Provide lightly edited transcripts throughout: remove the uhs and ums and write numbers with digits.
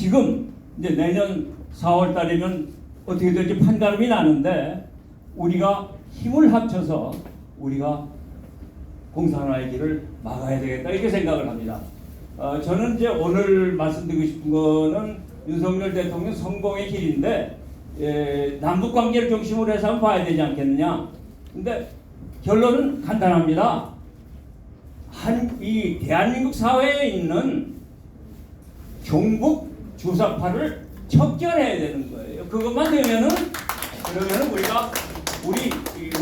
지금 이제 내년 4월 달이면 어떻게 될지 판가름이 나는데 우리가 힘을 합쳐서 우리가 공산화의 길을 막아야 되겠다 이렇게 생각을 합니다. 저는 이제 오늘 말씀드리고 싶은 거는 윤석열 대통령 성공의 길인데 남북 관계를 중심으로 해서 한번 봐야 되지 않겠느냐. 근데 결론은 간단합니다. 이 대한민국 사회에 있는 종북 주사파를 척결해야 되는 거예요. 그것만 되면은 그러면은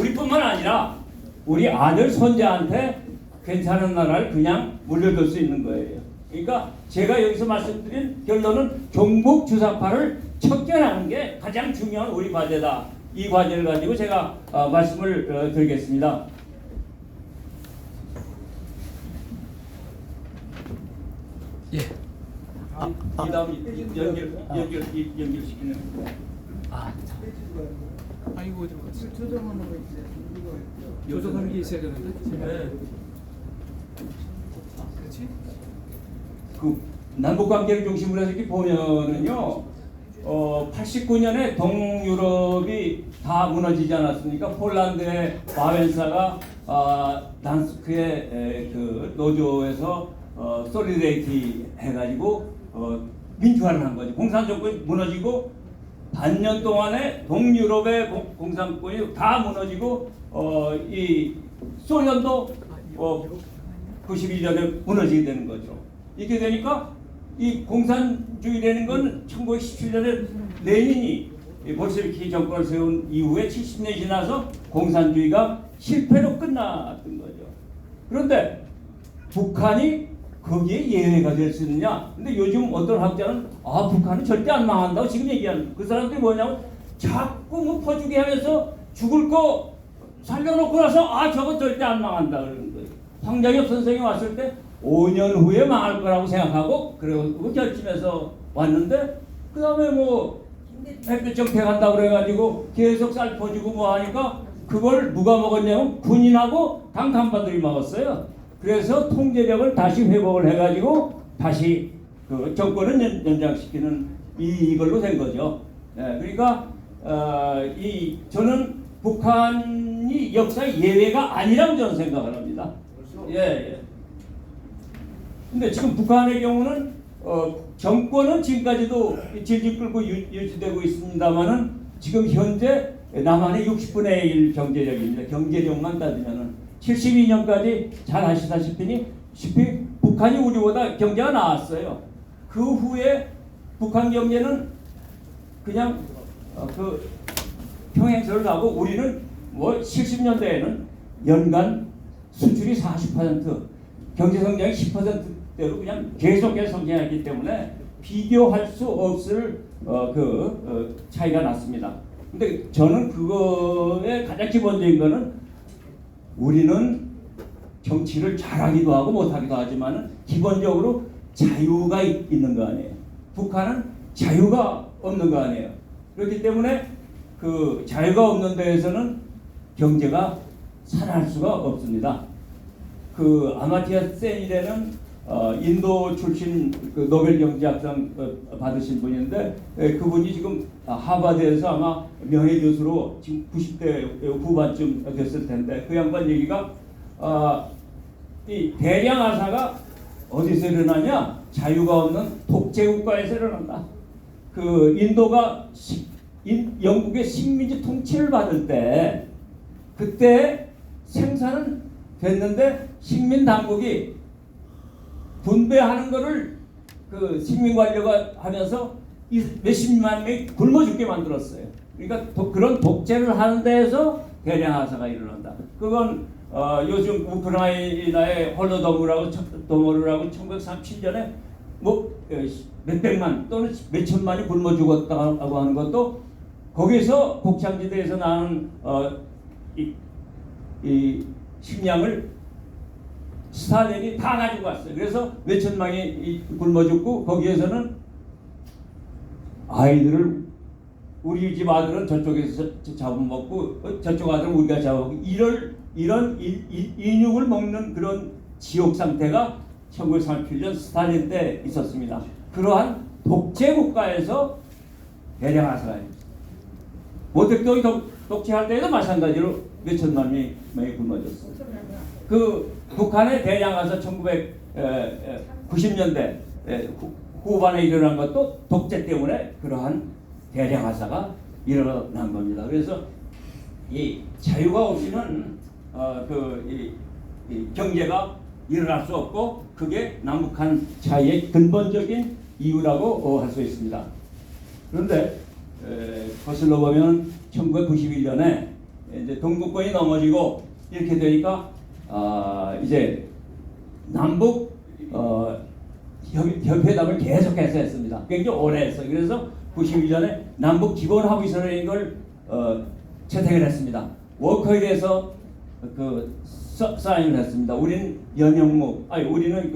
우리뿐만 아니라 우리 아들 손자한테 괜찮은 나라를 그냥 물려줄 수 있는 거예요. 그러니까 제가 여기서 말씀드린 결론은 종북 주사파를 척결하는 게 가장 중요한 우리 과제다. 이 과제를 가지고 제가 말씀을 드리겠습니다. 예. 이 다음 연결시키는. 아이고 어디로 갔어? 조정하는 거 있어요. 조정하는 게 있어야 되는데. 네. 그렇지? 그 남북 관계를 중심으로 해서 이렇게 보면은요, 89년에 동유럽이 다 무너지지 않았습니까? 폴란드의 바웬사가 단스크의 그 노조에서 솔리데이티 해가지고 민주화를 한 거지. 공산 정권이 무너지고 반년 동안에 동유럽의 공산권이 다 무너지고 이 소련도 91년에 무너지게 되는 거죠. 이렇게 되니까 이 공산주의라는 건 1917년에 레닌이 볼셰비키 정권을 세운 이후에 70년이 지나서 공산주의가 실패로 끝났던 거죠. 그런데 북한이 거기에 예외가 될 수 있느냐? 근데 요즘 어떤 학자는 북한은 절대 안 망한다고 지금 얘기하는 그 사람들이 뭐냐면 자꾸 뭐 퍼주게 하면서 죽을 거 살려놓고 나서 저거 절대 안 망한다 그러는 거예요. 황장엽 선생이 왔을 때 5년 후에 망할 거라고 생각하고 그리고 결심해서 왔는데 그 다음에 뭐 햇볕 정책한다고 그래가지고 계속 쌀 퍼주고 뭐 하니까 그걸 누가 먹었냐면 군인하고 당 간판들이 먹었어요. 그래서 통제력을 다시 회복을 해가지고 다시 그 정권을 연장시키는 이걸로 된 거죠. 그러니까 저는 북한이 역사의 예외가 아니라고 저는 생각을 합니다. 예. 근데 지금 북한의 경우는 정권은 지금까지도 질질 끌고 유지되고 있습니다만은 지금 현재 남한의 60분의 1 경제력입니다. 경제력만 따지면은 72년까지 잘 아시다시피 북한이 우리보다 경제가 나았어요. 그 후에 북한 경제는 그냥 그 평행선을 가고 우리는 뭐 70년대에는 연간 수출이 40% 경제 성장이 10%대로 그냥 계속해서 성장했기 때문에 비교할 수 없을 차이가 났습니다. 근데 저는 그거의 가장 기본적인 거는 우리는 정치를 잘하기도 하고 못하기도 하지만 기본적으로 자유가 있는 거 아니에요. 북한은 자유가 없는 거 아니에요. 그렇기 때문에 그 자유가 없는 데에서는 경제가 살아날 수가 없습니다. 그 아마티아 센이라는 인도 출신 그 노벨 경제학상 받으신 분인데 그분이 지금 하버드에서 아마 명예교수로 지금 90대 후반쯤 됐을 텐데 그 양반 얘기가 이 대량 하사가 어디서 일어나냐? 자유가 없는 독재 국가에서 일어난다. 그 인도가 영국의 식민지 통치를 받을 때 그때 생산은 됐는데 식민 당국이 분배하는 거를 그 식민 관료가 하면서 몇십만 명이 굶어 죽게 만들었어요. 그러니까 그런 독재를 하는 데에서 대량 하사가 일어난다. 그건 요즘 우크라이나의 홀로도모르라고 1937년에 뭐 몇백만 또는 몇천만이 굶어 죽었다고 하는 것도 거기서 곡창지대에서 나는 이 식량을 스탈린이 다 가지고 왔어요. 그래서 몇천만이 굶어 죽고 거기에서는 아이들을 우리 집 아들은 저쪽에서 잡아먹고 저쪽 아들은 우리가 잡아먹고 이런 인육을 먹는 그런 지옥 상태가 1937년 스탈린 때 있었습니다. 그러한 독재 국가에서 대량 학살을 모택동이 독재할 때에도 마찬가지로 몇천만 명이 굶어졌어요. 그 북한의 대량 학살 1990년대 후반에 일어난 것도 독재 때문에 그러한 대량 학살가 일어난 겁니다. 그래서 이 자유가 없이는 이 경제가 일어날 수 없고 그게 남북한 차이의 근본적인 이유라고 할 수 있습니다. 그런데 거슬러 보면 1991년에 이제 동북권이 넘어지고 이렇게 되니까 이제 남북 협회담을 계속해서 했습니다. 굉장히 오래 했어요. 그래서 91년에 남북 기본 합의서라는 걸 채택을 했습니다. 워커힐에서 사인을 했습니다. 우리는 우리는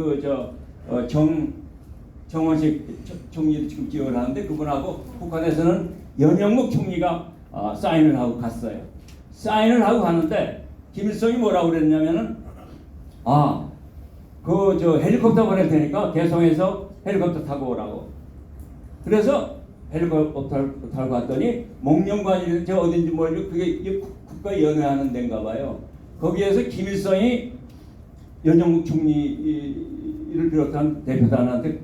정원식 총리도 지금 기억을 하는데 그분하고 북한에서는 연영묵 총리가 사인을 하고 갔어요. 사인을 하고 갔는데 김일성이 뭐라고 그랬냐면은 헬리콥터 보낼 테니까 개성에서 헬리콥터 타고 오라고. 그래서 헬리콥터 타고 갔더니 목련관이 저 어딘지 모르고 그게 국가 연회하는 데인가 봐요. 거기에서 김일성이 연영묵 총리를 비롯한 대표단한테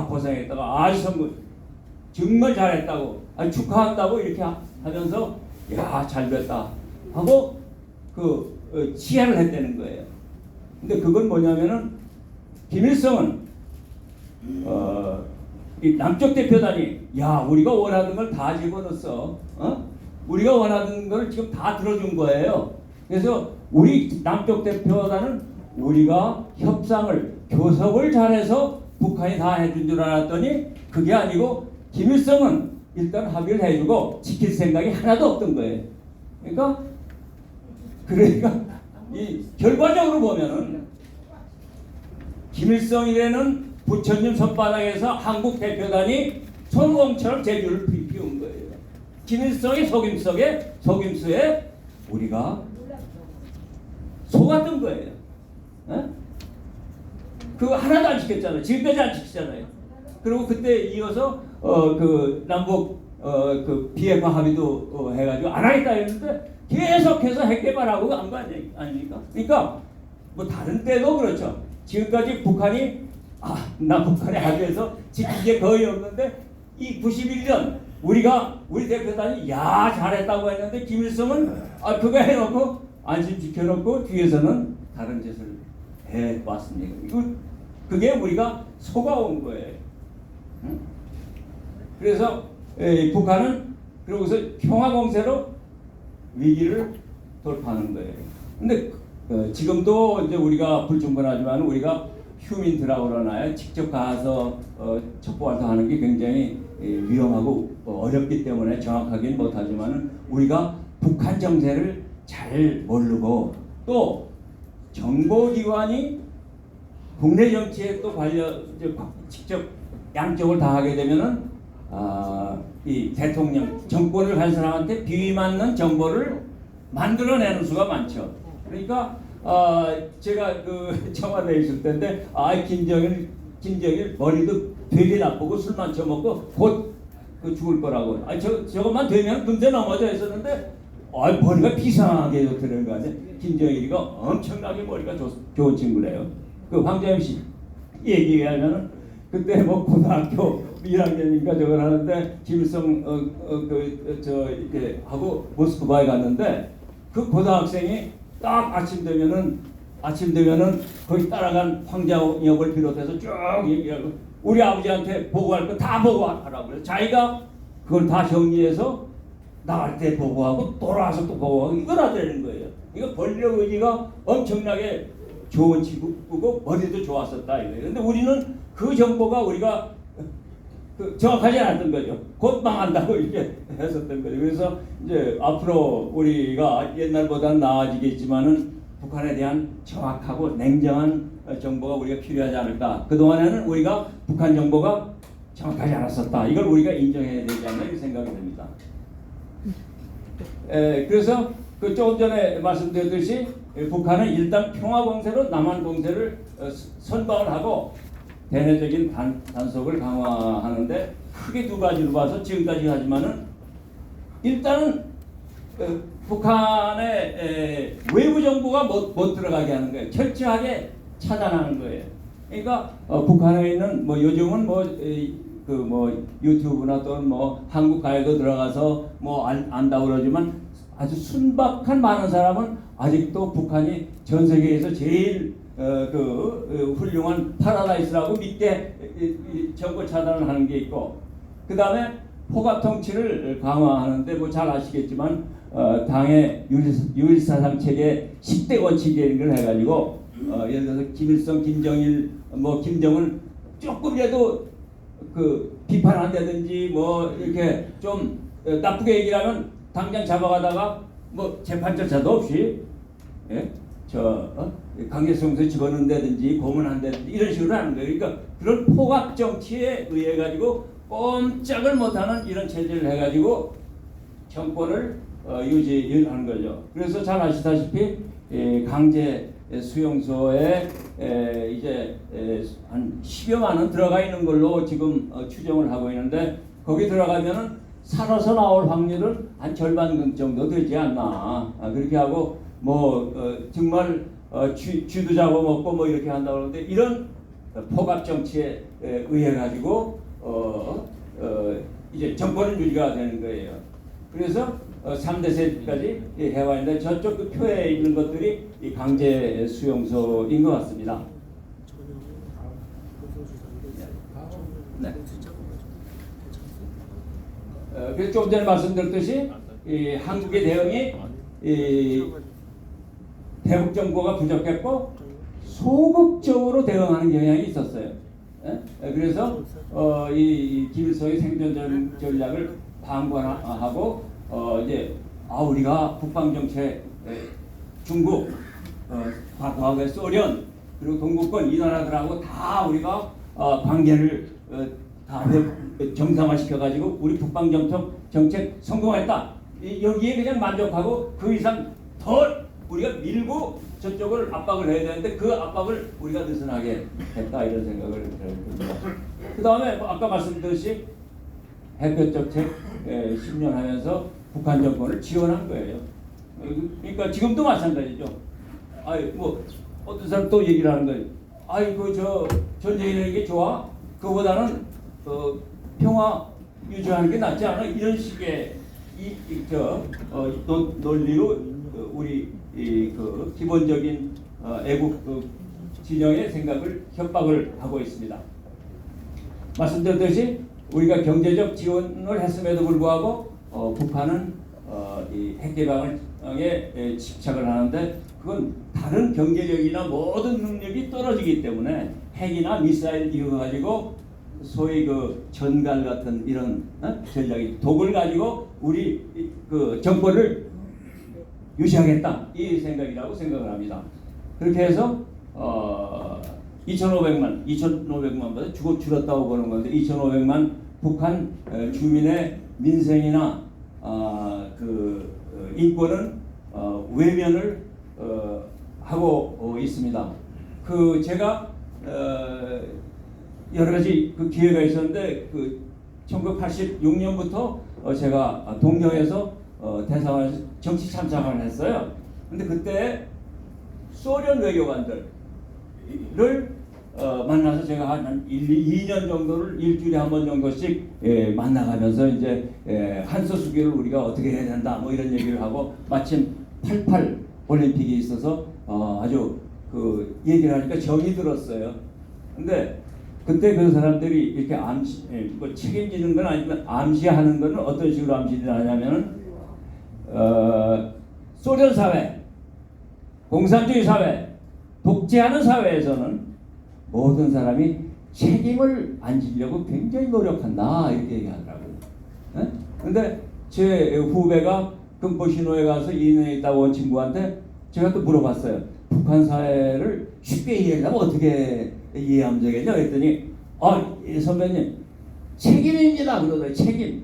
고생했다가 아주 선거 정말 잘했다고 축하한다고 이렇게 하면서 잘 됐다 하고 치하를 했다는 거예요. 근데 그건 뭐냐면은 김일성은 이 남쪽 대표단이 우리가 원하던 걸 다 집어넣었어. 우리가 원하던 걸 지금 다 들어준 거예요. 그래서 우리 남쪽 대표단은 우리가 협상을 교섭을 잘해서 북한이 다 해준 줄 알았더니 그게 아니고 김일성은 일단 합의를 해주고 지킬 생각이 하나도 없던 거예요. 그러니까 이 결과적으로 보면은 김일성이라는 부처님 손바닥에서 한국 대표단이 손공처럼 제주를 피운 거예요. 김일성의 속임수에 우리가 속았던 거예요. 그거 하나도 안 지켰잖아요. 지금까지 안 지키잖아요. 그리고 그때 이어서 남북 비핵화 합의도 해가지고 안 하겠다 했는데 계속해서 핵 개발하고 안 거 아닙니까? 그러니까 뭐 다른 때도 그렇죠. 지금까지 북한이 북한에 합의해서 지킨 게 거의 없는데 이 91년 우리 대표단이 잘했다고 했는데 김일성은 그거 해놓고 안심 지켜놓고 뒤에서는 다른 짓을 해왔습니다. 그게 우리가 속아온 거예요. 그래서 북한은 그러고서 평화공세로 위기를 돌파하는 거예요. 근데 지금도 이제 우리가 불충분하지만 우리가 휴민트라고 그러나요? 직접 가서 첩보활동하는 게 굉장히 위험하고 어렵기 때문에 정확하긴 못하지만 우리가 북한 정세를 잘 모르고 또 정보기관이 국내 정치에 또 직접 양쪽을 다 하게 되면은 이 대통령 정권을 한 사람한테 비위맞는 정보를 만들어내는 수가 많죠. 그러니까 제가 청와대에 있을 때인데 김정일 머리도 되게 나쁘고 술만 처먹고 곧 죽을 거라고. 저것만 되면 금세 넘어져 했었는데 머리가 비상하게 좋다는 거 아니에요. 김정일이가 엄청나게 머리가 좋은 친구래요. 황자영 씨 얘기하면은 그때 뭐 고등학교 1학년인가 저걸 하는데 김일성 이렇게 하고 모스크바에 갔는데 그 고등학생이 딱 아침 되면은 거기 따라간 황자영을 비롯해서 쭉 얘기하고 우리 아버지한테 보고할 거 다 보고하라고 그래요. 자기가 그걸 다 정리해서 나갈 때 보고하고 돌아와서 또 보고하고 이걸 하자는 거예요. 이거 권력 의지가 엄청나게 좋은 친구고 머리도 좋았었다 이거예요. 근데 우리는 그 정보가 우리가 정확하지 않았던 거죠. 곧 망한다고 이렇게 했었던 거죠. 그래서 이제 앞으로 우리가 옛날보다는 나아지겠지만은 북한에 대한 정확하고 냉정한 정보가 우리가 필요하지 않을까. 그동안에는 우리가 북한 정보가 정확하지 않았었다. 이걸 우리가 인정해야 되지 않나 이렇게 생각이 듭니다. 그래서 조금 전에 말씀드렸듯이 북한은 일단 평화공세로 남한 공세를 선방을 하고 대내적인 단속을 강화하는데 크게 두 가지로 봐서 지금까지 하지만은 일단은 북한의 외부 정보가 못 들어가게 하는 거예요. 철저하게 차단하는 거예요. 그러니까 북한에 있는 뭐 요즘은 뭐 유튜브나 또는 뭐 한국 가요도 들어가서 뭐 안다고 그러지만 아주 순박한 많은 사람은 아직도 북한이 전 세계에서 제일 훌륭한 파라다이스라고 믿게 정보 차단을 하는 게 있고, 그 다음에 포갑 통치를 강화하는데 뭐 잘 아시겠지만 당의 유일사상 체계 10대 원칙이라는 걸 해가지고 예를 들어서 김일성, 김정일, 뭐 김정은 조금이라도 그 비판한다든지 뭐 이렇게 좀 나쁘게 얘기를 하면 당장 잡아가다가 뭐 재판 절차도 없이 강제성소에 집어넣는다든지 고문한다든지 이런 식으로 하는 거예요. 그러니까 그런 포갑 정치에 의해 가지고 꼼짝을 못하는 이런 체제를 해가지고 정권을 유지하는 거죠. 그래서 잘 아시다시피 강제 수용소에 이제 한 10여만 원 들어가 있는 걸로 지금 추정을 하고 있는데, 거기 들어가면은 살아서 나올 확률은 한 절반 정도 되지 않나. 그렇게 하고 뭐 정말 쥐도 잡아먹고 뭐 이렇게 한다고 하는데, 이런 포갑 정치에 의해 가지고 이제 정권은 유지가 되는 거예요. 그래서 3대 세까지 해와 있는데 저쪽 그 표에 있는 것들이 이 강제 수용소인 것 같습니다. 네. 그래서 좀 전에 말씀드렸듯이 이 한국의 대응이 대북 정보가 부족했고 소극적으로 대응하는 경향이 있었어요. 그래서 이 김일성의 생존 전략을 방관하고 이제 우리가 북방 정책, 중국, 과거의 소련, 그리고 동구권 이 나라들하고 다 우리가 관계를 다 정상화시켜가지고 우리 북방 정책 성공했다. 여기에 그냥 만족하고 그 이상 더 우리가 밀고 저쪽을 압박을 해야 되는데 그 압박을 우리가 느슨하게 했다, 이런 생각을 합니다. 그 다음에 아까 말씀드렸듯이 햇볕 정책 10년 하면서 북한 정권을 지원한 거예요. 그러니까 지금도 마찬가지죠. 뭐 어떤 사람 또 얘기를 하는 거예요. 저 전쟁이라는 게 좋아? 그거보다는 평화 유지하는 게 낫지 않아? 이런 식의 논리로 우리 그 기본적인 애국 진영의 생각을 협박을 하고 있습니다. 말씀드렸듯이 우리가 경제적 지원을 했음에도 불구하고 북한은 이 핵 개방에 집착을 하는데, 그건 다른 경제력이나 모든 능력이 떨어지기 때문에 핵이나 미사일 이거 가지고 소위 그 전갈 같은 이런 전략이 독을 가지고 우리 그 정권을 유지하겠다, 이 생각이라고 생각을 합니다. 그렇게 해서 2,500만보다 줄었다고 보는 건데, 2,500만 북한 주민의 민생이나 인권은 외면을 하고 있습니다. 제가 여러 가지 기회가 있었는데 1986년부터 제가 동경에서 대사관에서 정치 참작을 했어요. 근데 그때 소련 외교관들을 만나서 제가 한 2년 정도를 일주일에 한 번 정도씩 만나가면서 이제 한소수교를 우리가 어떻게 해야 된다 뭐 이런 얘기를 하고, 마침 88 올림픽이 있어서 아주 얘기를 하니까 정이 들었어요. 근데 그때 그 사람들이 이렇게 뭐 책임지는 건 아니지만 암시하는 거는 어떤 식으로 암시를 하냐면은 소련 사회, 공산주의 사회, 독재하는 사회에서는 모든 사람이 책임을 안 지려고 굉장히 노력한다, 이렇게 얘기하더라고요. 근데 제 후배가 금보신호에 가서 2년에 있다고 온 친구한테 제가 또 물어봤어요. 북한 사회를 쉽게 이해하려면 어떻게 이해하면 되겠냐 그랬더니 선배님, 책임입니다 그러더라고요. 책임.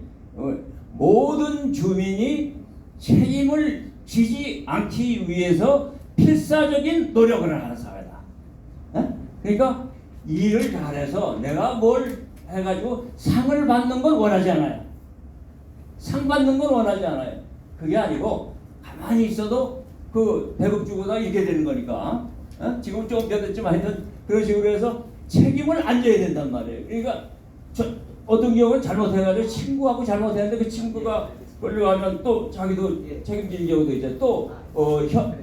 모든 주민이 책임을 지지 않기 위해서 필사적인 노력을 하는 사회다. 그러니까 일을 잘해서 내가 뭘 해가지고 상을 받는 건 원하지 않아요. 상 받는 건 원하지 않아요. 그게 아니고 가만히 있어도 그 배급 주고다 이게 되는 거니까. 지금 좀 변했지만 하여튼 그런 식으로 해서 책임을 안 져야 된단 말이에요. 그러니까 어떤 경우는 잘못해가지고 친구하고 잘못했는데 그 친구가 끌려가면 또 자기도 책임질 경우도 있죠. 또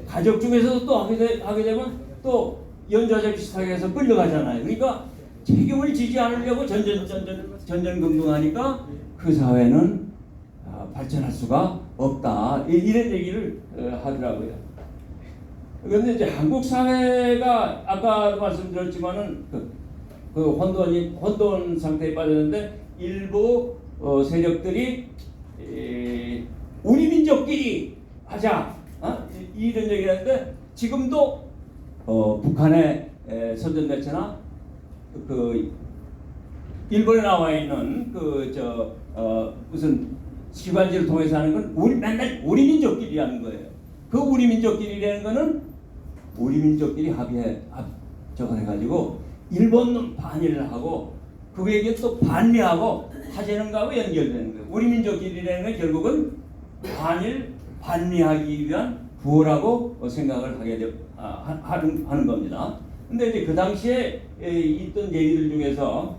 가족 중에서도 또 하게 되면 또 연좌제 비슷하게 해서 끌려가잖아요. 그러니까 책임을 지지 않으려고 전전긍긍하니까 그 사회는 발전할 수가 없다. 이런 얘기를 하더라고요. 그런데 이제 한국 사회가 아까도 말씀드렸지만은 그 혼돈 상태에 빠졌는데 일부 세력들이 우리 민족끼리 하자 이런 얘기를 하는데 지금도 북한의 선전매체나 그 일본에 나와 있는 무슨 기관지를 통해서 하는 건 맨날 우리 민족끼리 하는 거예요. 그 우리 민족끼리라는 거는 우리 민족끼리 합작을 해가지고 일본은 반일을 하고 그에게 또 반미하고 하자는 거하고 연결되는 거예요. 우리 민족끼리라는 건 결국은 반일 반미하기 위한 구호라고 생각을 하는 겁니다. 근데 이제 그 당시에 있던 얘기들 중에서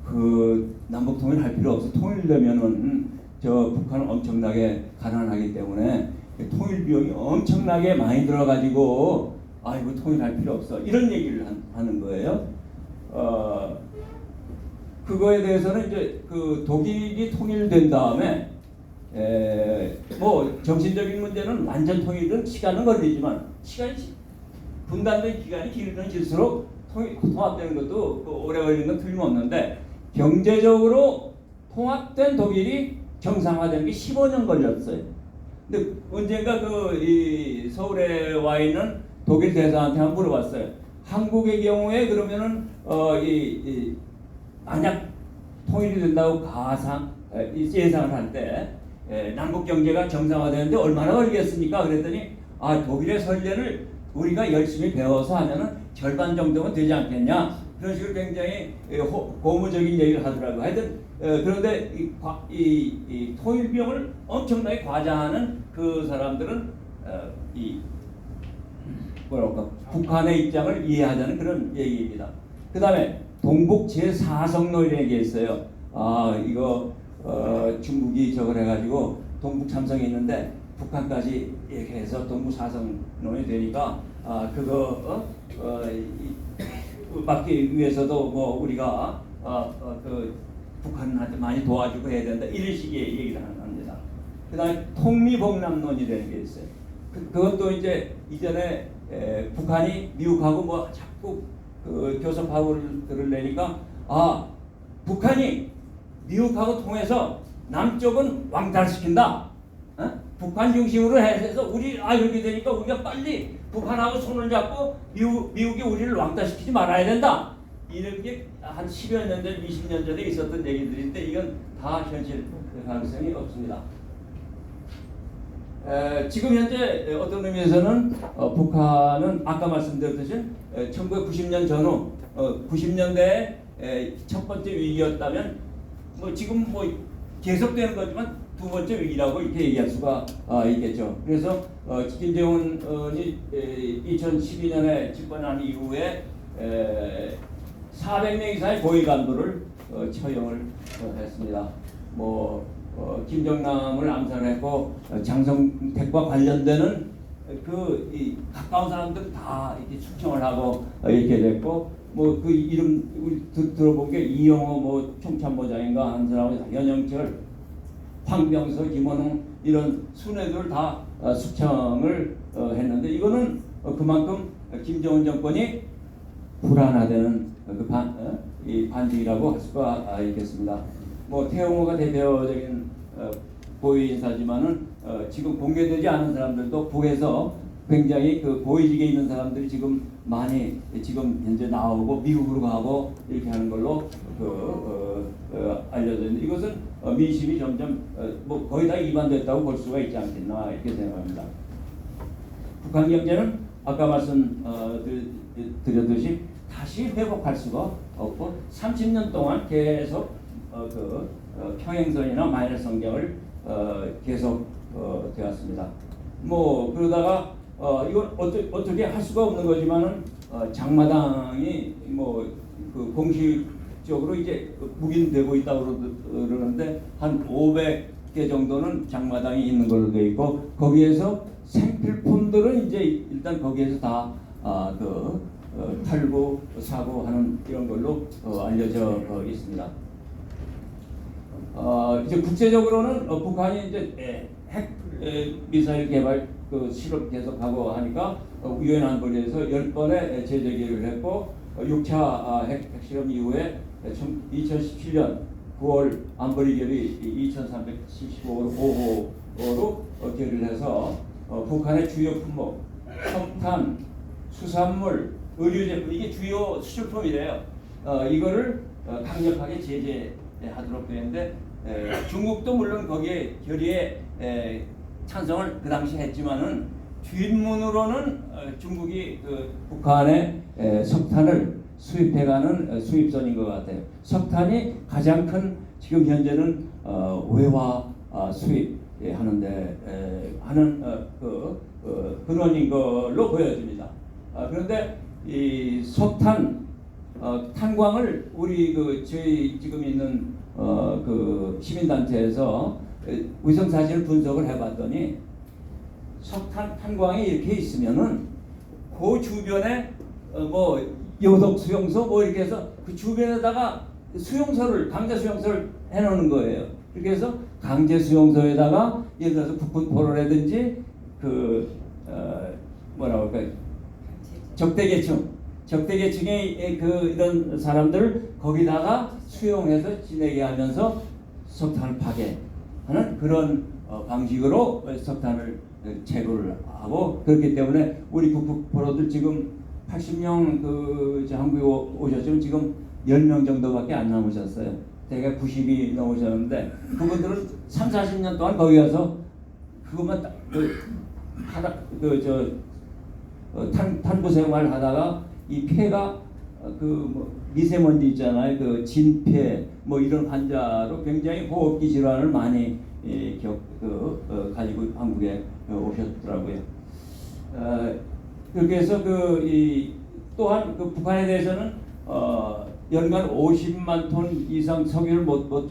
그 남북 통일할 필요 없어. 통일되면은 저 북한은 엄청나게 가난하기 때문에 통일 비용이 엄청나게 많이 들어가지고 이거 통일할 필요 없어. 이런 얘기를 하는 거예요. 그거에 대해서는 이제 그 독일이 통일된 다음에 뭐 정신적인 문제는 완전 통일은 시간은 걸리지만 분단된 기간이 길면 길수록 통합되는 것도 오래 걸리는 건 틀림없는데 경제적으로 통합된 독일이 정상화되는 게 15년 걸렸어요. 근데 언젠가 이 서울에 와 있는 독일 대사한테 한번 물어봤어요. 한국의 경우에 그러면은 만약 통일이 된다고 예상을 할 때 남북 경제가 정상화되는데 얼마나 걸리겠습니까? 그랬더니 독일의 선례를 우리가 열심히 배워서 하면은 절반 정도면 되지 않겠냐? 그런 식으로 굉장히 고무적인 얘기를 하더라고요. 하여튼 그런데 이 통일 비용을 엄청나게 과장하는 그 사람들은 북한의 입장을 이해하자는 그런 얘기입니다. 그 다음에 동북 제4성론이라는 게 있어요. 이거 중국이 저걸 해가지고 동북 참성이 있는데 북한까지 이렇게 해서 동북 4성론이 되니까 그거 막기 위해서도 뭐 우리가 그 북한한테 많이 도와주고 해야 된다 이런 식의 얘기를 합니다. 그다음에 통미봉남론이라는 게 있어요. 그것도 이제 이전에 북한이 미국하고 뭐 자꾸 그 교섭파고를 내니까 북한이 미국하고 통해서 남쪽은 왕따시킨다. 북한 중심으로 해서 우리 이렇게 되니까 우리가 빨리 북한하고 손을 잡고 미국이 우리를 왕따시키지 말아야 된다. 이런 게 한 10여 년 전, 20년 전에 있었던 얘기들인데 이건 다 현실 가능성이 없습니다. 지금 현재 어떤 의미에서는 북한은 아까 말씀드렸듯이 1990년 전후 90년대에 첫 번째 위기였다면 뭐 지금 뭐 계속되는 거지만 두 번째 위기라고 이렇게 얘기할 수가 있겠죠. 그래서 김정은이 2012년에 집권한 이후에 400명 이상의 고위 간부를 처형을 했습니다. 김정남을 암살했고 장성택과 관련되는 이 가까운 사람들 다 이렇게 숙청을 하고 이렇게 됐고 그 이름 우리 들어본 게 이영호 총참모장인가 한 사람이 연영철, 황병서, 김원웅 이런 순회들 다 숙청을 했는데 이거는 그만큼 김정은 정권이 불안화되는 이 반증이라고 할 수가 있겠습니다. 태영호가 대표적인 고위 인사지만은 지금 공개되지 않은 사람들도 북에서 굉장히 그 고위직에 있는 사람들이 지금 많이 지금 현재 나오고 미국으로 가고 이렇게 하는 걸로 알려져 있는데 이것은 민심이 점점 거의 다 이반됐다고 볼 수가 있지 않겠나 이렇게 생각합니다. 북한 경제는 아까 말씀드렸듯이 다시 회복할 수가 없고 30년 동안 계속 평행선이나 마이너스 성장을 계속 되었습니다. 뭐 그러다가 이건 어떻게 할 수가 없는 거지만은 장마당이 뭐 그 공식적으로 이제 묵인되고 있다고 그러는데 한 500개 정도는 장마당이 있는 걸로 되어 있고 거기에서 생필품들은 이제 일단 거기에서 다 탈구, 사고하는 이런 걸로 알려져 있습니다. 이제 국제적으로는 북한이 이제 핵 미사일 개발 실험 계속하고 하니까 유엔 안보리에서 10번의 재제기를 했고 6차 핵실험 이후에 2017년 9월 안보리 결의 2375호로 결의를 해서 북한의 주요 품목, 석탄, 수산물, 의료제품 이게 주요 수출품이래요. 이거를 강력하게 제재하도록 되는데 중국도 물론 거기에 결의에 찬성을 그 당시 했지만은 뒷문으로는 중국이 북한의 석탄을 수입해가는 수입선인 것 같아요. 석탄이 가장 큰 지금 현재는 외화 수입하는데 하는 근원인 걸로 보여집니다. 그런데 이 석탄 탄광을 우리 저희 지금 있는 시민단체에서 위성 사진을 분석을 해봤더니 석탄 탄광이 이렇게 있으면은 그 주변에 뭐 요독 수용소 뭐 이렇게 해서 그 주변에다가 수용소를 강제 수용소를 해놓는 거예요. 그렇게 해서 강제 수용소에다가 예를 들어서 국군 포로라든지 뭐라고 할까요? 적대계층의 이런 사람들을 거기다가 수용해서 지내게 하면서 석탄을 파괴하는 그런 방식으로 석탄을 채굴을 하고 그렇기 때문에 우리 국포로들 지금 80명 한국에 오셨지만 지금 10명 정도밖에 안 남으셨어요. 대개 90이 넘으셨는데 그분들은 3, 40년 동안 거기 가서 그것만 탄부 생활 하다가 이 폐가 뭐 미세먼지 있잖아요. 진폐 뭐 이런 환자로 굉장히 호흡기 질환을 많이 가지고 한국에 오셨더라고요. 그렇게 해서 또한 북한에 대해서는 연간 50만 톤 이상 석유를 못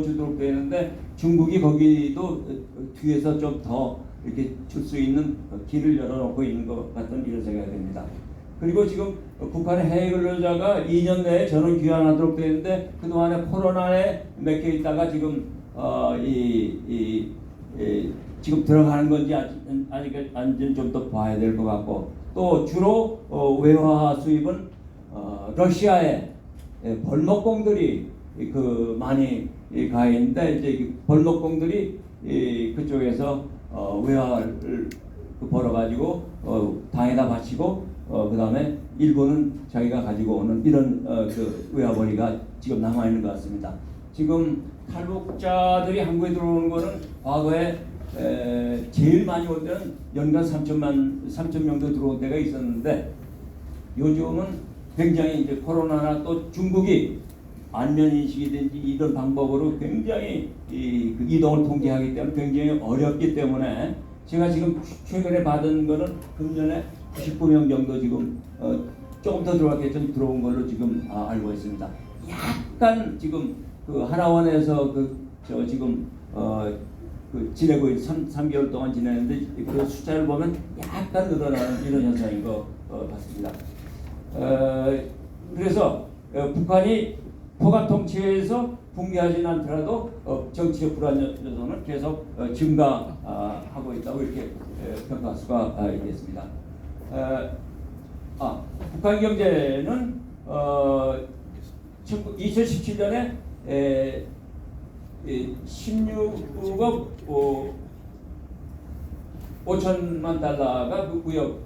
주도록 되는데 중국이 거기도 뒤에서 좀 더 이렇게 줄 수 있는 길을 열어놓고 있는 것 같은 이런 생각이 듭니다. 그리고 지금 북한의 해외 근로자가 2년 내에 전원 귀환하도록 되는데 그동안에 코로나에 맥혀 있다가 지금 지금 들어가는 건지 아직은 좀 더 봐야 될 것 같고 또 주로 외화 수입은 러시아에 벌목공들이 많이 가 있는데 이제 벌목공들이 그쪽에서 외화를 벌어가지고 당에다 바치고 그 다음에 일본은 자기가 가지고 오는 이런 외화벌이가 지금 남아 있는 것 같습니다. 지금 탈북자들이 한국에 들어오는 거는 과거에 제일 많이 올 때는 연간 3천 명도 들어온 때가 있었는데 요즘은 굉장히 이제 코로나나 또 중국이 안면 인식이든지 이런 방법으로 굉장히 이동을 통제하기 때문에 굉장히 어렵기 때문에 제가 지금 최근에 받은 거는 금년에 99명 정도 지금 조금 더 들어왔겠지만 들어온 걸로 지금 알고 있습니다. 약간 지금 하나원에서 지금 지내고 3개월 동안 지내는데 그 숫자를 보면 약간 늘어나는 이런 현상인 것 같습니다. 그래서 북한이 포괄 통치에서 붕괴하지는 않더라도 정치적 불안 요소는 계속 증가하고 있다고 이렇게 평가할 수가 있겠습니다. 북한 경제는 2017년에 16억 5천만 달러가 무역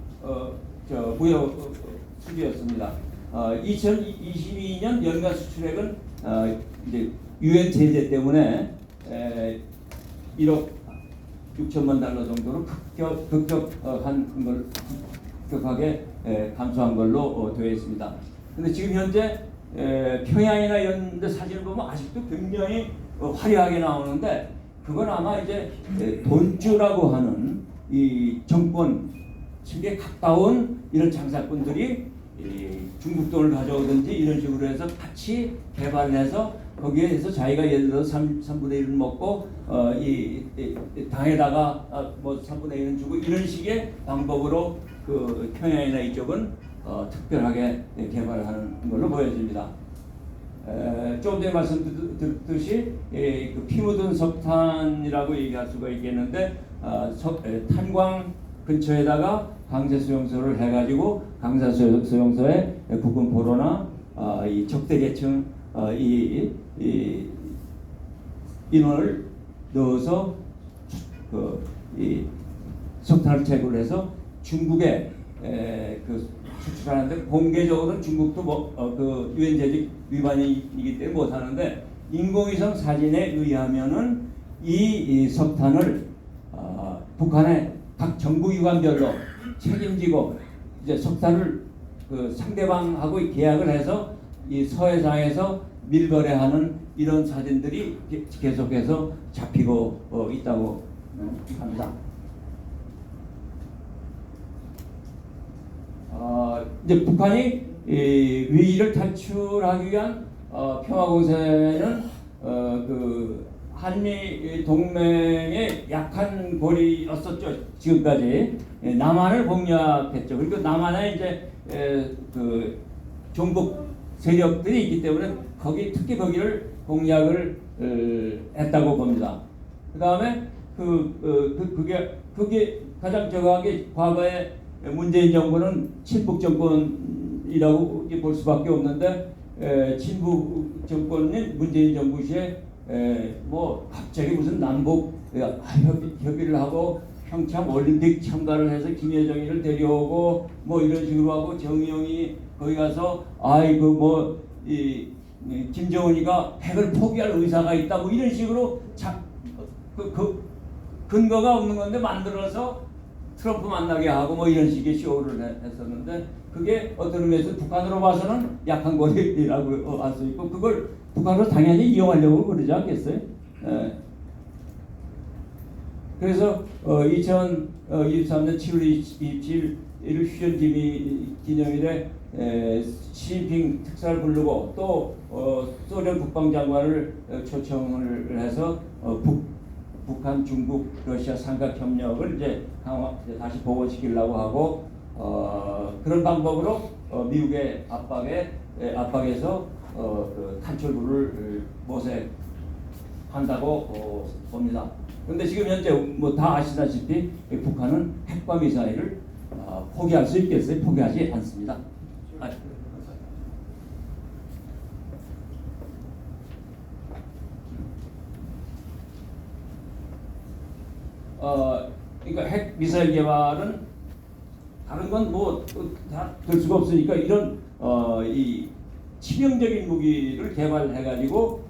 수지였습니다. 2022년 연간 수출액은 이제 유엔 제재 때문에 1억 6천만 달러 정도로 급격하게 감소한 걸로 되어 있습니다. 근데 지금 현재 평양이나 이런 데 사진을 보면 아직도 굉장히 화려하게 나오는데 그건 아마 이제 돈주라고 하는 이 정권 측에 가까운 이런 장사꾼들이 중국 돈을 가져오든지 이런 식으로 해서 같이 개발해서 거기에 해서 자기가 예를 들어서 3분의 1을 먹고 이 당에다가 뭐 3분의 1은 주고 이런 식의 방법으로 그 평양이나 이쪽은 특별하게 개발하는 걸로 보여집니다. 조금 전에 말씀드렸듯이 그 피 묻은 석탄이라고 얘기할 수가 있겠는데 탄광 근처에다가 강제수용소를 해가지고 강제수용소에 국군 포로나 이 적대계층 이 인원을 넣어서 이 석탄을 채굴 해서 중국에 그 수출하는데 공개적으로는 중국도 그 유엔 재직 위반이기 때문에 못 하는데 인공위성 사진에 의하면은 이 석탄을 북한의 각 정부기관별로 책임지고 이제 석탄을 그 상대방하고 계약을 해서 이 서해상에서 밀거래하는 이런 사진들이 계속해서 잡히고 있다고 합니다. 이제 북한이 위기를 탈출하기 위한 평화공세는 그 한미 동맹의 약한 고리였었죠. 지금까지 남한을 공략했죠. 그리고 남한에 이제 그 종북 세력들이 있기 때문에 특히 거기를 공략을 했다고 봅니다. 그 다음에 그게 가장 적어한 게 과거에 문재인 정부는 친북 정권이라고 볼 수밖에 없는데 친북 정권인 문재인 정부 시에 뭐 갑자기 무슨 남북 협의를 하고 평창 올림픽 참가를 해서 김여정이를 데려오고 뭐 이런 식으로 하고 정의용이 거기 가서 아이고 뭐 이 김정은이가 핵을 포기할 의사가 있다 뭐 이런 식으로 그 근거가 없는 건데 만들어서 트럼프 만나게 하고 뭐 이런 식의 쇼를 했었는데 그게 어떤 의미에서 북한으로 봐서는 약한 고리라고 할 수 있고 그걸 북한으로 당연히 이용하려고 그러지 않겠어요? 그래서 2023년 7월 27일 휴전 기념일에 시진핑 특사를 부르고 또 소련 국방장관을 초청을 해서 북한, 중국, 러시아 삼각협력을 이제 다시 복원시키려고 하고 그런 방법으로 미국의 압박에서 그 탈출구를 모색한다고 봅니다. 그런데 지금 현재 뭐 다 아시다시피 북한은 핵과 미사일을 포기할 수 있겠어요? 포기하지 않습니다. 그러니까 핵 미사일 개발은 다른 건 뭐 다 될 수가 없으니까 이런 이 치명적인 무기를 개발해가지고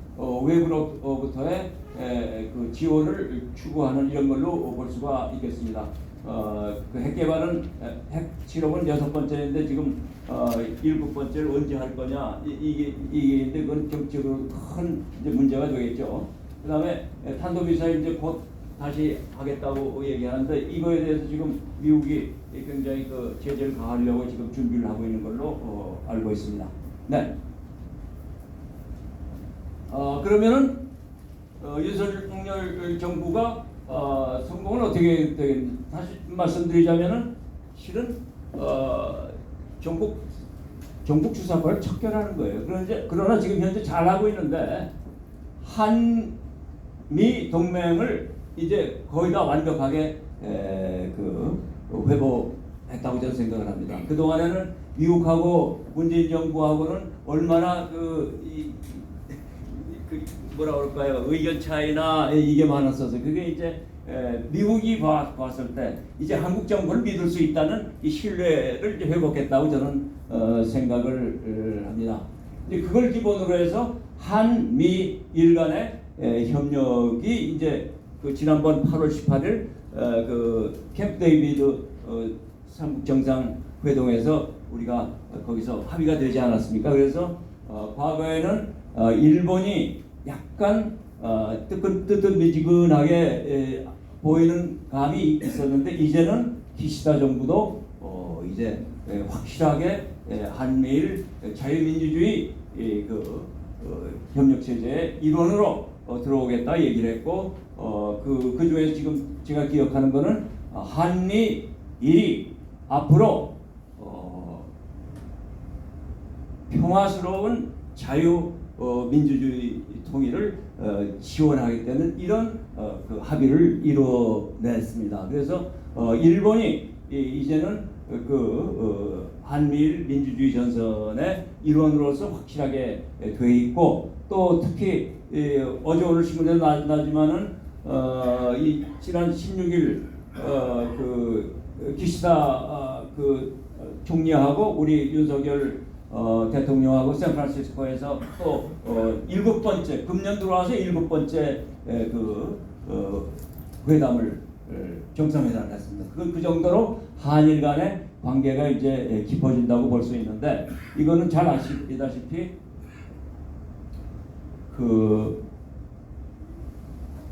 외부로부터의 그 지원을 추구하는 이런 걸로 볼 수가 있겠습니다. 그 핵 개발은 핵 실험은 6번째인데 지금 7번째를 언제 할 거냐 이게 그건 정치적으로 큰 이제 문제가 되겠죠. 그다음에 탄도미사일 이제 곧 다시 하겠다고 얘기하는데 이거에 대해서 지금 미국이 굉장히 그 제재를 가하려고 지금 준비를 하고 있는 걸로 알고 있습니다. 네. 그러면은 윤석열 정부가 성공을 어떻게 되겠는지 다시 말씀드리자면은 실은 정북 주사파를 척결하는 거예요. 그러나 지금 현재 잘 하고 있는데 한미 동맹을 이제 거의 다 완벽하게 회복했다고 저는 생각을 합니다. 그 동안에는 미국하고 문재인 정부하고는 얼마나 뭐라 그럴까요? 의견 차이나 이게 많았어서 그게 이제 미국이 봤을 때 이제 한국 정부를 믿을 수 있다는 이 신뢰를 이제 회복했다고 저는 생각을 합니다. 이제 그걸 기본으로 해서 한미일 간의 협력이 이제 그 지난번 8월 18일 그 캠프 데이비드 삼국 정상 회동에서 우리가 거기서 합의가 되지 않았습니까? 그래서 과거에는 일본이 약간 뜨뜻미지근하게 보이는 감이 있었는데 이제는 기시다 정부도 이제 확실하게 한미일 자유민주주의 협력 체제의 일원으로 들어오겠다 얘기를 했고 그 중에서 지금 제가 기억하는 거는 한미일이 앞으로 평화스러운 자유 민주주의 통일을 지원하겠다는 이런 그 합의를 이뤄냈습니다. 그래서 일본이 이제는 한미일 민주주의 전선의 일원으로서 확실하게 돼 있고 또 특히 어제 오늘 신문에 나지만은 이 지난 16일 기시다 총리하고 우리 윤석열 대통령하고 샌프란시스코에서 또 7번째 금년 들어와서 7번째 회담을 정상회담을 했습니다. 그 정도로 한일 간의 관계가 이제 깊어진다고 볼 수 있는데 이거는 잘 아시다시피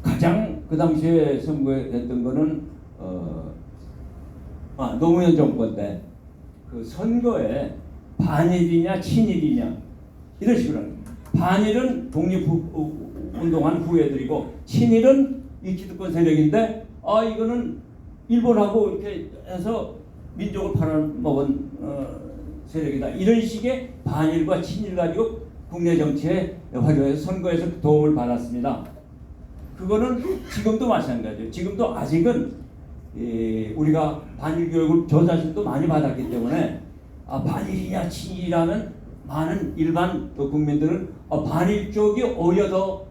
가장 그 당시에 선거했던 거는 노무현 정권 때 그 선거에 반일이냐 친일이냐 이런 식으로 하는 거예요. 반일은 독립운동한 후예들이고 친일은 이 기득권 세력인데 이거는 일본하고 이렇게 해서 민족을 팔아먹은 세력이다. 이런 식의 반일과 친일 가지고 국내 정치에 활용해서 선거에서 도움을 받았습니다. 그거는 지금도 마찬가지예요. 지금도 아직은 우리가 반일 교육을 저 자신도 많이 받았기 때문에 반일이냐 친일이라면 많은 일반 국민들은 반일 쪽이 오히려 더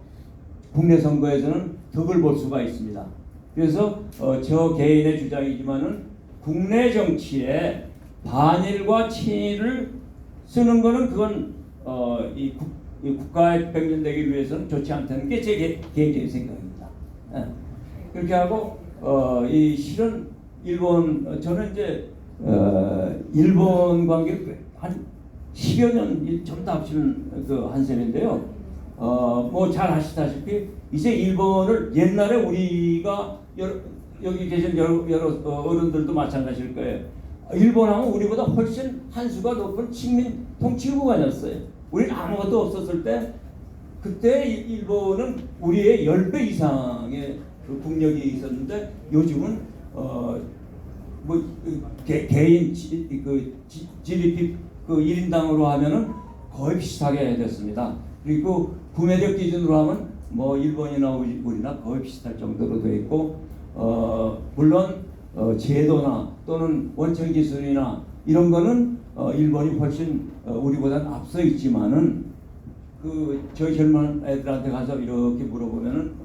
국내 선거에서는 덕을 볼 수가 있습니다. 그래서 저 개인의 주장이지만은 국내 정치에 반일과 친일을 쓰는 거는 그건 이 국가의 백년되기 위해서는 좋지 않다는 게 제 개인적인 생각입니다. 그렇게 하고 이 실은 일본 저는 이제 일본 관계를 한 10여 년 전부 다 합치면 한 셈인데요. 뭐 잘 아시다시피 이제 일본을 옛날에 우리가 여기 계신 여러 어른들도 마찬가지일 거예요. 일본하면 우리보다 훨씬 한 수가 높은 식민 통치국가였어요. 우리는 아무것도 없었을 때 그때 일본은 우리의 10배 이상의 그 국력이 있었는데 요즘은 뭐 개인 GDP 1인당으로 하면은 거의 비슷하게 됐습니다. 그리고 구매력 기준으로 하면 뭐 일본이나 우리나 거의 비슷할 정도로 되어 있고 물론 제도나 또는 원천 기술이나 이런 거는 일본이 훨씬 우리보다는 앞서 있지만은 저희 젊은 애들한테 가서 이렇게 물어보면은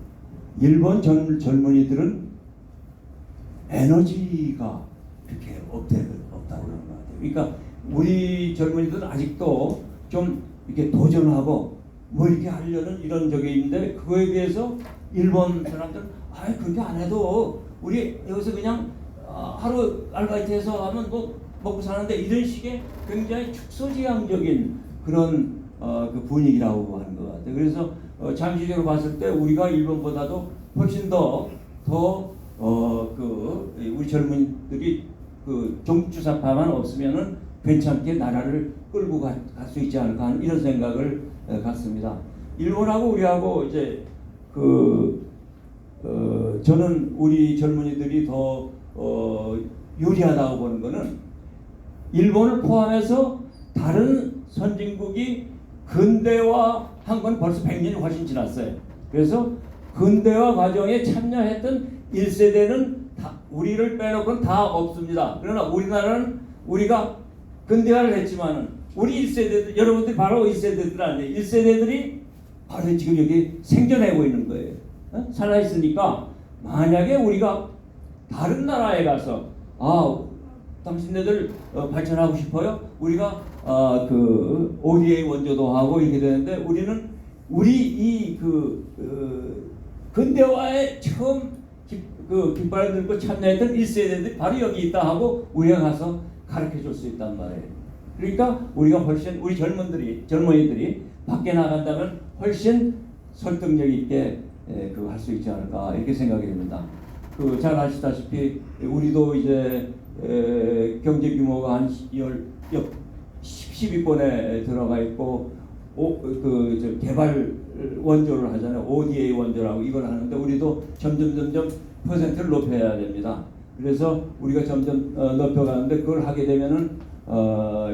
일본 젊은이들은 에너지가 그렇게 없다고 그러는 것 같아요. 그러니까 우리 젊은이들은 아직도 좀 이렇게 도전하고 뭐 이렇게 하려는 이런 적이 있는데 그거에 비해서 일본 사람들은 그렇게 안 해도 우리 여기서 그냥 하루 아르바이트해서 하면 뭐 먹고 사는데 이런 식의 굉장히 축소지향적인 그런 그 분위기라고 하는 것 같아요. 그래서 장기적으로 봤을 때 우리가 일본보다도 훨씬 우리 젊은이들이 종주사파만 없으면은 괜찮게 나라를 끌고 갈 수 있지 않을까 하는 이런 생각을 갖습니다. 일본하고 우리하고 이제 저는 우리 젊은이들이 더 유리하다고 보는 거는 일본을 포함해서 다른 선진국이 근대화한 건 벌써 100년이 훨씬 지났어요. 그래서 근대화 과정에 참여했던 1세대는 우리를 빼놓고는 다 없습니다. 그러나 우리나라는 우리가 근대화를 했지만은 우리 1세대들 여러분들이 바로 1세대들 아니에요. 1세대들이 바로 지금 여기 생존하고 있는 거예요. 살아있으니까 만약에 우리가 다른 나라에 가서 당신네들 발전하고 싶어요? 우리가 ODA 원조도 하고 이렇게 되는데 우리는 우리 근대화에 처음 깃발을 들고 참여했던 1세대들이 바로 여기 있다 하고 우리가 가서 가르쳐 줄 수 있단 말이에요. 그러니까 우리가 훨씬 우리 젊은이들이 밖에 나간다면 훨씬 설득력 있게 그거 할 수 있지 않을까 이렇게 생각이 됩니다. 그 잘 아시다시피 우리도 이제 경제 규모가 한 12권에 들어가 있고 개발 원조를 하잖아요. ODA 원조라고 이걸 하는데 우리도 점점 퍼센트를 높여야 됩니다. 그래서 우리가 점점 높여가는데 그걸 하게 되면은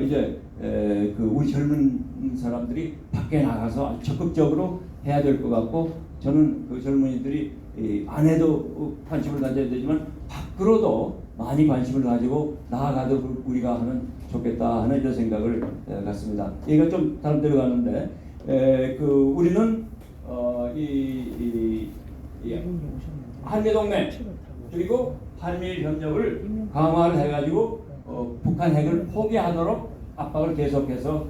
이제 그 우리 젊은 사람들이 밖에 나가서 아주 적극적으로 해야 될 것 같고 저는 그 젊은이들이 안에도 관심을 가져야 되지만 밖으로도 많이 관심을 가지고 나아가도록 우리가 하면 좋겠다 하는 이런 생각을 갖습니다. 얘가 좀 다른 데로 가는데 그 우리는 이 한미동맹 그리고 한미일 협력을 강화를 해가지고 북한 핵을 포기하도록 압박을 계속해서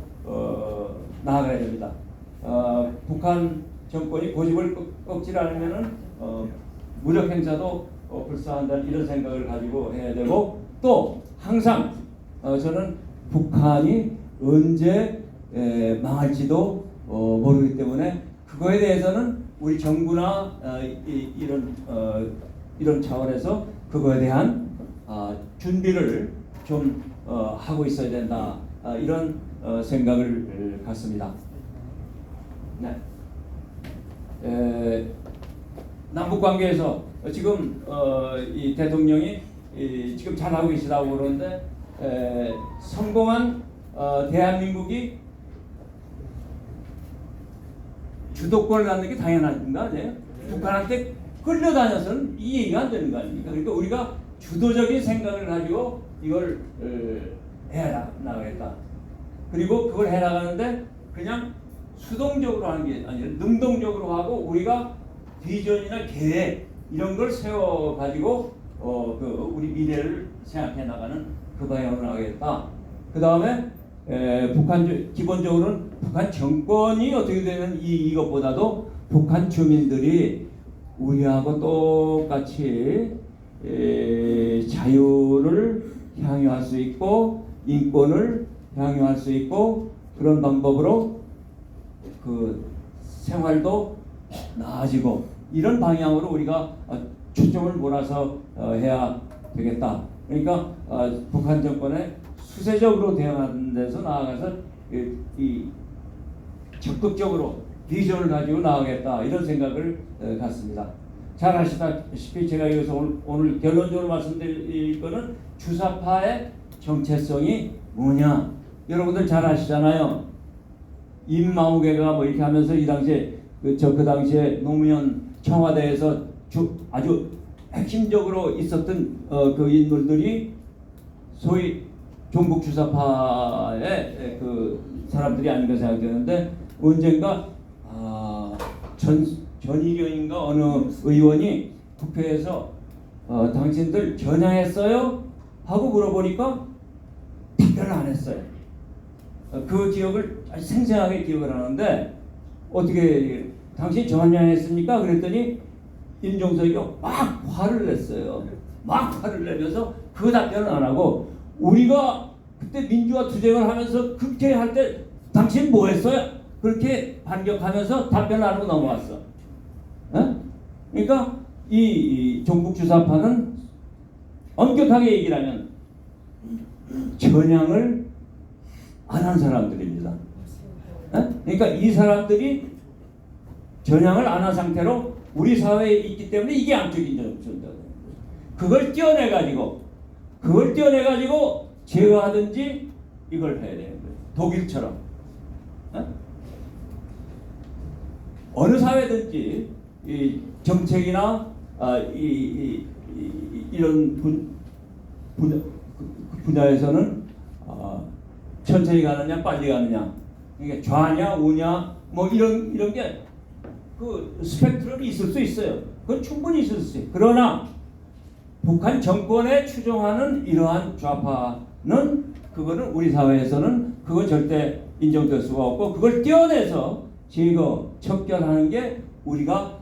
나아가야 됩니다. 북한 정권이 고집을 꺾지 않으면은 무력 행사도 불사한다는 이런 생각을 가지고 해야 되고 또 항상 저는 북한이 언제 망할지도 모르기 때문에 그거에 대해서는 우리 정부나 이런 차원에서 그거에 대한 준비를 좀 하고 있어야 된다 이런 생각을 갖습니다. 네. 남북 관계에서 지금 이 대통령이 지금 잘하고 계시다고 그러는데 성공한 대한민국이 주도권을 갖는 게 당연한 거 아니에요? 북한한테 끌려다녀서는 이 얘기가 안 되는 거 아닙니까? 그러니까 우리가 주도적인 생각을 가지고 이걸 해나가겠다. 그리고 그걸 해나가는데 그냥 수동적으로 하는 게 아니라 능동적으로 하고 우리가 비전이나 계획 이런 걸 세워 가지고 우리 미래를 생각해 나가는 그 방향으로 나가겠다. 그 다음에 기본적으로는 북한 정권이 어떻게 되는 이것보다도 북한 주민들이 우리하고 똑같이 자유를 향유할 수 있고 인권을 향유할 수 있고 그런 방법으로 그 생활도 나아지고 이런 방향으로 우리가 초점을 몰아서 해야 되겠다. 그러니까 북한 정권에 수세적으로 대응하는 데서 나아가서 이 적극적으로 비전을 가지고 나가겠다 이런 생각을 갖습니다. 잘 아시다시피 제가 여기서 오늘 결론적으로 말씀드릴 거는 주사파의 정체성이 뭐냐 여러분들 잘 아시잖아요. 임마우개가 뭐 이렇게 하면서 이 당시에 그 당시에 노무현 청와대에서 아주 핵심적으로 있었던 그 인물들이 소위 종북 주사파의 그 사람들이 아닌가 생각되는데 언젠가 전일현인가 어느 의원이 국회에서 당신들 전향했어요? 하고 물어보니까 답변을 안 했어요. 그 기억을 아주 생생하게 기억을 하는데 어떻게 당신 전향했습니까? 그랬더니 임종석이가 막 화를 냈어요. 막 화를 내면서 그 답변을 안 하고 우리가 그때 민주화 투쟁을 하면서 그렇게 할 때 당신 뭐 했어요? 그렇게 반격하면서 답변을 안 하고 넘어갔어. 그러니까 이 종북주사파는 엄격하게 얘기를 하면 전향을 안 한 사람들입니다. 그러니까 이 사람들이 전향을 안 한 상태로 우리 사회에 있기 때문에 이게 양적인 전쟁입니다. 그걸 떼어내가지고 제어하든지 이걸 해야 되는 거예요. 독일처럼. 어느 사회든지 이 정책이나 이런 분야에서는 천천히 가느냐 빨리 가느냐 그러니까 좌냐 우냐 뭐 이런 게 그 스펙트럼이 있을 수 있어요. 그건 충분히 있을 수 있어요. 그러나 북한 정권에 추종하는 이러한 좌파는 그거는 우리 사회에서는 그건 절대 인정될 수가 없고 그걸 떼어내서 제거 척결하는 게 우리가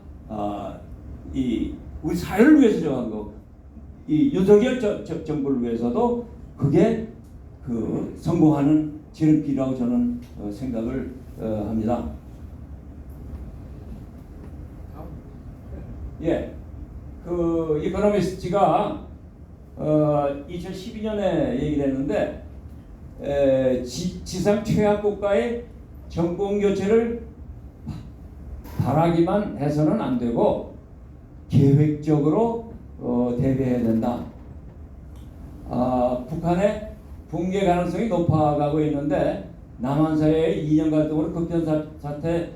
우리 사회를 위해서 정한 거. 이 윤석열 정부를 위해서도 그게 그 성공하는 지름길이라고 저는 생각을 합니다. 예, 그 이코노미스트가 2012년에 얘기를 했는데 지상 최악 국가의 정권 교체를 바라기만 해서는 안 되고 계획적으로 대비해야 된다. 북한의 붕괴 가능성이 높아가고 있는데 남한 사회의 2년간 동안 급변 사태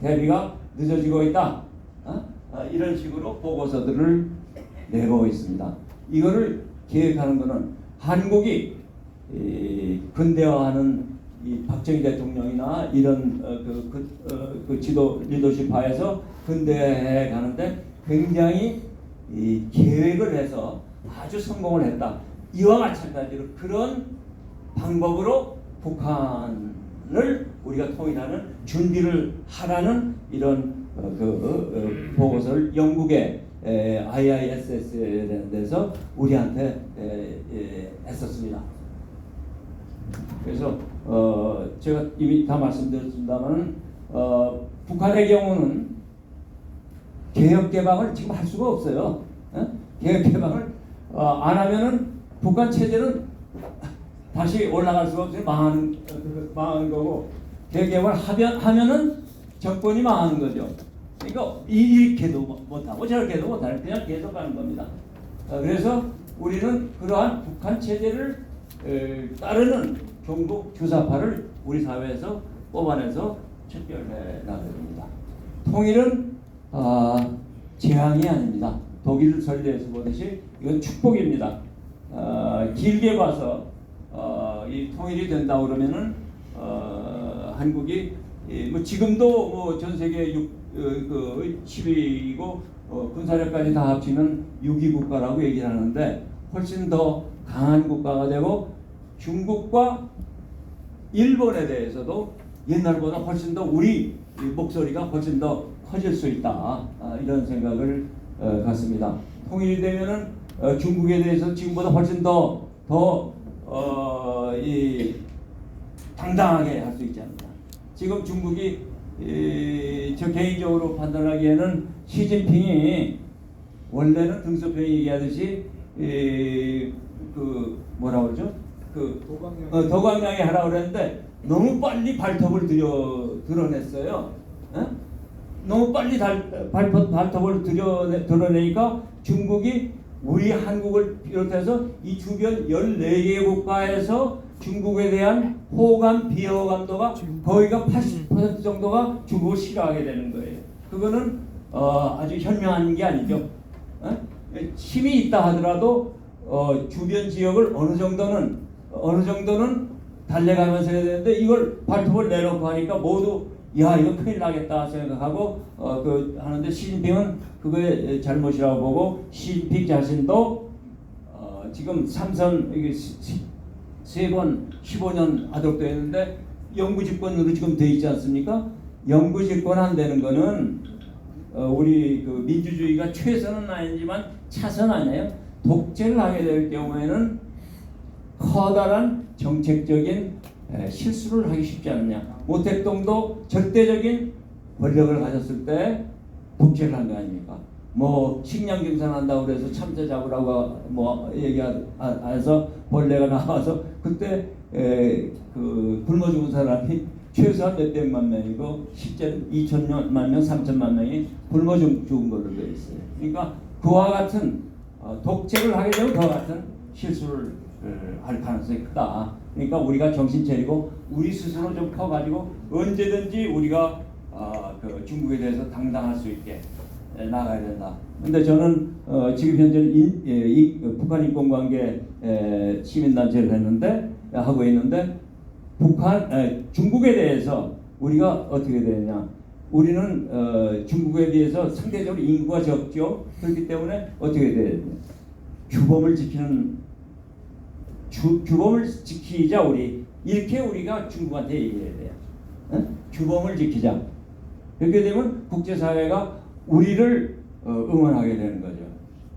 대비가 늦어지고 있다. 이런 식으로 보고서들을 내고 있습니다. 이거를 계획하는 것은 한국이 근대화하는 이 박정희 대통령이나 이런 그 지도 리더십 하에서 근대화해 가는데 굉장히 계획을 해서 아주 성공을 했다. 이와 마찬가지로 그런 방법으로 북한을 우리가 통일하는 준비를 하라는 이런 보고서를 영국의 IISS에 대해서 우리한테 했었습니다. 그래서 제가 이미 다 말씀드렸습니다만 북한의 경우는 개혁 개방을 지금 할 수가 없어요. 개혁 개방을 안 하면은 북한 체제는 다시 올라갈 수가 없어요. 망하는 거고 개혁 개방을 하면은 정권이 망하는 거죠. 그러니까 이렇게도 못하고 저렇게도 못하는 그냥 계속 가는 겁니다. 그래서 우리는 그러한 북한 체제를 따르는 종북 주사파를 우리 사회에서 뽑아내서 척결해 나가야 됩니다. 통일은 재앙이 아닙니다. 독일 설례에서 보듯이 이건 축복입니다. 길게 봐서 이 통일이 된다 그러면은 한국이 뭐 지금도 뭐 전 세계 10위이고 군사력까지 다 합치면 6위 국가라고 얘기를 하는데 훨씬 더 강한 국가가 되고 중국과 일본에 대해서도 옛날보다 훨씬 더 우리 목소리가 훨씬 더 커질 수 있다. 이런 생각을 갖습니다. 통일이 되면은 중국에 대해서 지금보다 훨씬 더 당당하게 할 수 있지 않나. 지금 중국이 저 개인적으로 판단하기에는 시진핑이 원래는 등소평이 얘기하듯이 그 뭐라 그러죠? 도강량이 하라고 그랬는데 너무 빨리 발톱을 드러냈어요. 너무 빨리 발톱을 드러내니까 중국이 우리 한국을 비롯해서 이 주변 14개 국가에서 중국에 대한 호감, 비호감도가 거의가 80% 정도가 중국을 싫어하게 되는 거예요. 그거는 아주 현명한 게 아니죠. 힘이 있다 하더라도 주변 지역을 어느 정도는 달래가면서 해야 되는데 이걸 발톱을 내놓고 하니까 모두 야 이거 큰일 나겠다 생각하고 하는데 시진핑은 그거의 잘못이라고 보고 시진핑 자신도 지금 삼선 세 번 15년 하도록 되어 있는데 영구 집권으로 지금 되어 있지 않습니까? 영구 집권 안 되는 거는 우리 그 민주주의가 최선은 아니지만 차선 아니에요. 독재를 하게 될 경우에는 커다란 정책적인 실수를 하기 쉽지 않느냐. 모택동도 절대적인 권력을 가졌을 때 독재를 한 거 아닙니까? 뭐 식량 생산한다고 그래서 참새 잡으라고 뭐 얘기해서 벌레가 나와서 그때 그 굶어 죽은 사람이 최소한 몇백만 명이고 실제는 2천만 명, 3천만 명이 굶어 죽은 걸로 되어 있어요. 그러니까 그와 같은 독재를 하게 되면 그와 같은 실수를 할 가능성이 크다. 그러니까 우리가 정신 차리고 우리 스스로 좀 커가지고 언제든지 우리가 그 중국에 대해서 당당할 수 있게 나가야 된다. 근데 저는 지금 현재 북한 인권관계 시민단체를 하고 있는데 중국에 대해서 우리가 어떻게 되느냐? 우리는 중국에 비해서 상대적으로 인구가 적죠. 그렇기 때문에 어떻게 돼야 되냐? 규범을 지키자 우리 이렇게 우리가 중국한테 얘기해야 돼요. 규범을 지키자. 그렇게 되면 국제사회가 우리를 응원하게 되는 거죠.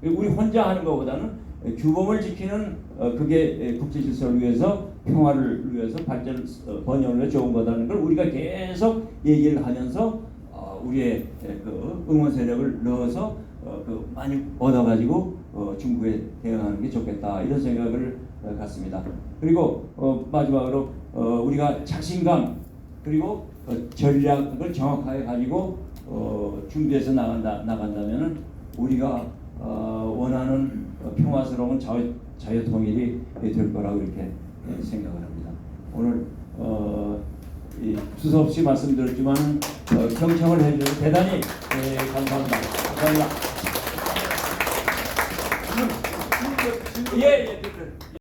우리 혼자 하는 것보다는 규범을 지키는 그게 국제 질서를 위해서 평화를 위해서 발전 번영을 위해 좋은 거다는 걸 우리가 계속 얘기를 하면서 우리의 그 응원 세력을 넣어서 그 많이 얻어가지고 중국에 대응하는 게 좋겠다 이런 생각을 갖습니다. 그리고 마지막으로 우리가 자신감 그리고 전략을 정확하게 가지고 준비해서 나간다면은 우리가 원하는 평화스러운 자유 통일이 될 거라고 이렇게 생각을 합니다. 오늘 수없이 말씀드렸지만 경청을 해주셔서 대단히 감사합니다. 감사합니다. 예.